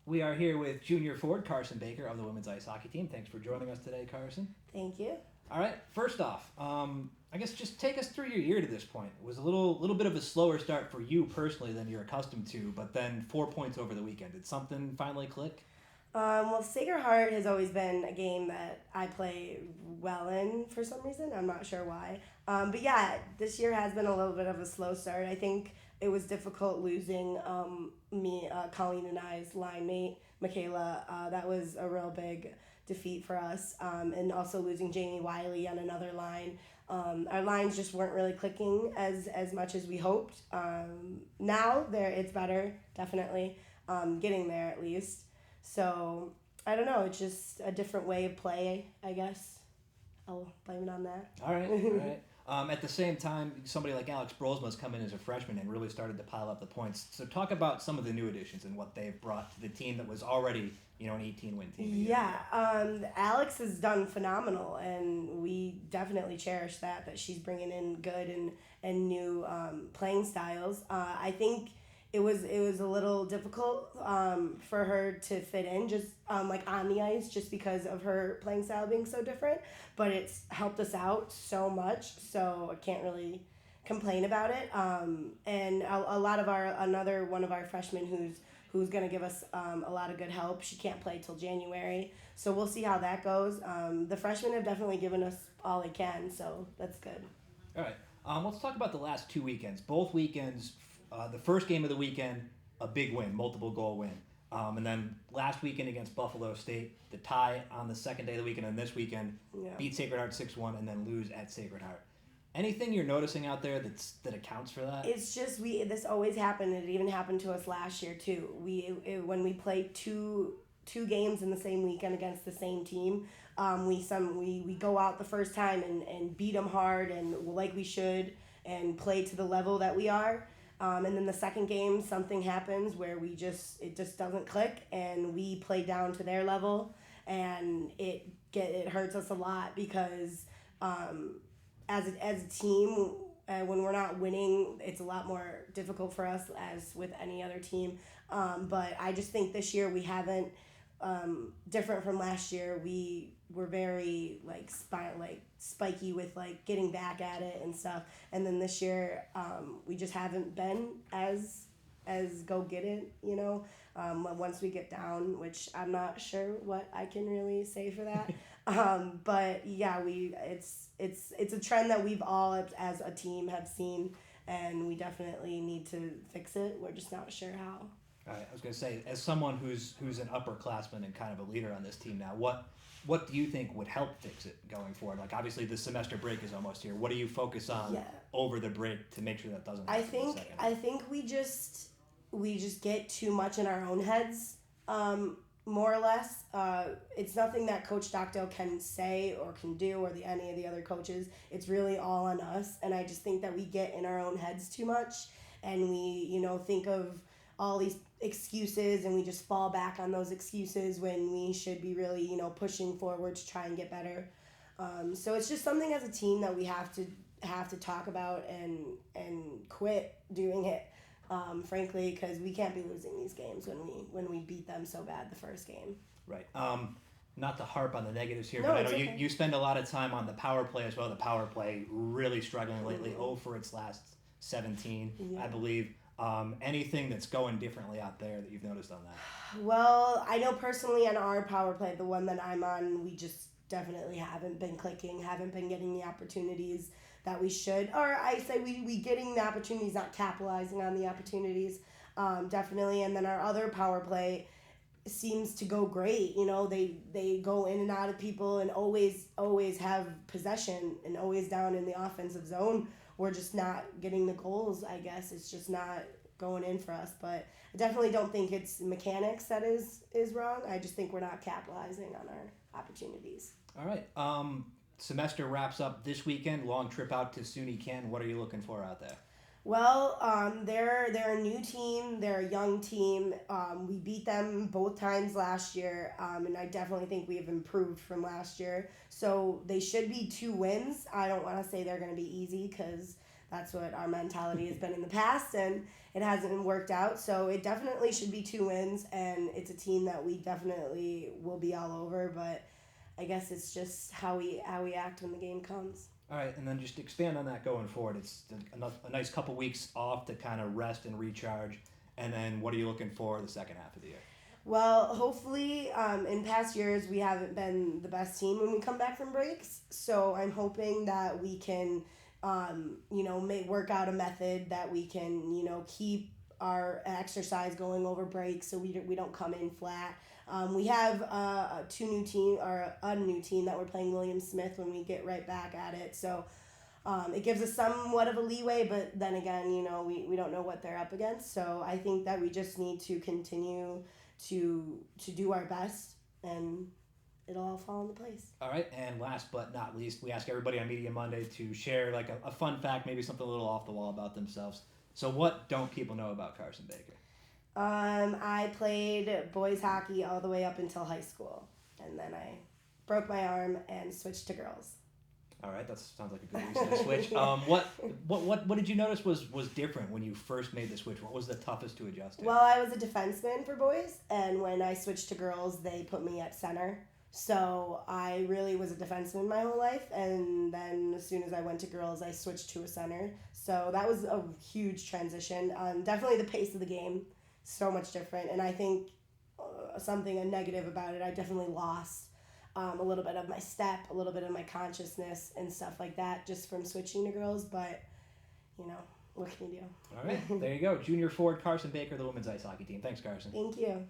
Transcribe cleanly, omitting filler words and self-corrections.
We are here with junior forward Karsyn Baker of the women's ice hockey team. Thanks for joining us today, Karsyn. Thank you. All right, first off, I guess just take us through your year to this point. It was a little bit of a slower start for you personally than you're accustomed to, but then 4 points over the weekend. Did something finally click? Well, Sacred Heart has always been a game that I play well in for some reason. I'm not sure why. But yeah, this year has been a little bit of a slow start. I think it was difficult losing Colleen and I's line mate, Michaela. That was a real big defeat for us. And also losing Jamie Wiley on another line. Our lines just weren't really clicking as much as we hoped. Now it's better, definitely. Getting there at least. So, I don't know, it's just a different way of play, I guess. I'll blame it on that. All right. At the same time, somebody like Alex Brolsma's come in as a freshman and really started to pile up the points. So talk about some of the new additions and what they've brought to the team that was already, an 18-win team. Yeah, Alex has done phenomenal, and we definitely cherish that she's bringing in good and new playing styles. I think it was a little difficult for her to fit in just like on the ice just because of her playing style being so different, but it's helped us out so much, so I can't really complain about it. And a lot of another one of our freshmen who's going to give us a lot of good help. She can't play till January, so we'll see how that goes. The freshmen have definitely given us all they can, so that's good. All right. Let's talk about the last 2 weekends. Both weekends, the first game of the weekend, a big win, multiple goal win. And then last weekend against Buffalo State, the tie on the second day of the weekend, and this weekend, beat Sacred Heart 6-1 and then lose at Sacred Heart. Anything you're noticing out there that accounts for that? It's just this always happened. It even happened to us last year too. When we play two games in the same weekend against the same team, we go out the first time and beat them hard and like we should and play to the level that we are. And then the second game, something happens where it just doesn't click, and we play down to their level, and it hurts us a lot because as a team, when we're not winning, it's a lot more difficult for us as with any other team. But I just think this year we haven't, different from last year, we were very spiky with getting back at it and stuff. And then this year, we just haven't been as go get it, once we get down, which I'm not sure what I can really say for that. But yeah, it's a trend that we've all as a team have seen, and we definitely need to fix it. We're just not sure how. All right, I was going to say, as someone who's an upperclassman and kind of a leader on this team now, what do you think would help fix it going forward? Like, obviously the semester break is almost here. What do you focus on over the break to make sure that doesn't happen? I think we just get too much in our own heads, more or less. It's nothing that Coach Stockdale can say or can do or any of the other coaches. It's really all on us, and I just think that we get in our own heads too much, and we think of all these excuses, and we just fall back on those excuses when we should be really pushing forward to try and get better. So it's just something as a team that we have to talk about and quit doing it, frankly, because we can't be losing these games when we beat them so bad the first game. Right. Not to harp on the negatives here, No, but I know okay. you spend a lot of time on the power play as well. The power play really struggling lately. 0 for its last 17, I believe. Anything that's going differently out there that you've noticed on that? Well, I know personally on our power play, the one that I'm on, we just definitely haven't been clicking, haven't been getting the opportunities that we should. Or I say we getting the opportunities, not capitalizing on the opportunities, definitely. And then our other power play seems to go great. They go in and out of people and always have possession and always down in the offensive zone. We're just not getting the goals, I guess. It's just not going in for us. But I definitely don't think it's mechanics that is wrong. I just think we're not capitalizing on our opportunities. All right. Semester wraps up this weekend. Long trip out to SUNY Canton. What are you looking for out there? Well, they're a new team. They're a young team. We beat them both times last year, and I definitely think we have improved from last year. So they should be 2 wins. I don't want to say they're going to be easy because that's what our mentality has been in the past, and it hasn't worked out. So it definitely should be 2 wins, and it's a team that we definitely will be all over. But I guess it's just how we act when the game comes. All right, and then just expand on that going forward. It's a nice couple weeks off to kind of rest and recharge. And then what are you looking for the second half of the year? Well, hopefully, in past years, we haven't been the best team when we come back from breaks. So I'm hoping that we can, work out a method that we can, keep our exercise going over breaks so we don't come in flat. We have a new team that we're playing William Smith when we get right back at it. So it gives us somewhat of a leeway, but then again, we don't know what they're up against. So I think that we just need to continue to do our best, and it'll all fall into place. All right, and last but not least, we ask everybody on Media Monday to share like a fun fact, maybe something a little off the wall about themselves. So what don't people know about Karsyn Baker? I played boys hockey all the way up until high school, and then I broke my arm and switched to girls. All right, that sounds like a good reason to switch. What did you notice was different when you first made the switch? What was the toughest to adjust to? Well, I was a defenseman for boys, and when I switched to girls, they put me at center. So I really was a defenseman my whole life, and then as soon as I went to girls, I switched to a center. So that was a huge transition. Definitely the pace of the game, so much different, and I think a negative about it, I definitely lost a little bit of my step, a little bit of my consciousness and stuff like that just from switching to girls, but what can you do? All right, there you go. Junior forward Karsyn Baker, the women's ice hockey team. Thanks, Karsyn. Thank you.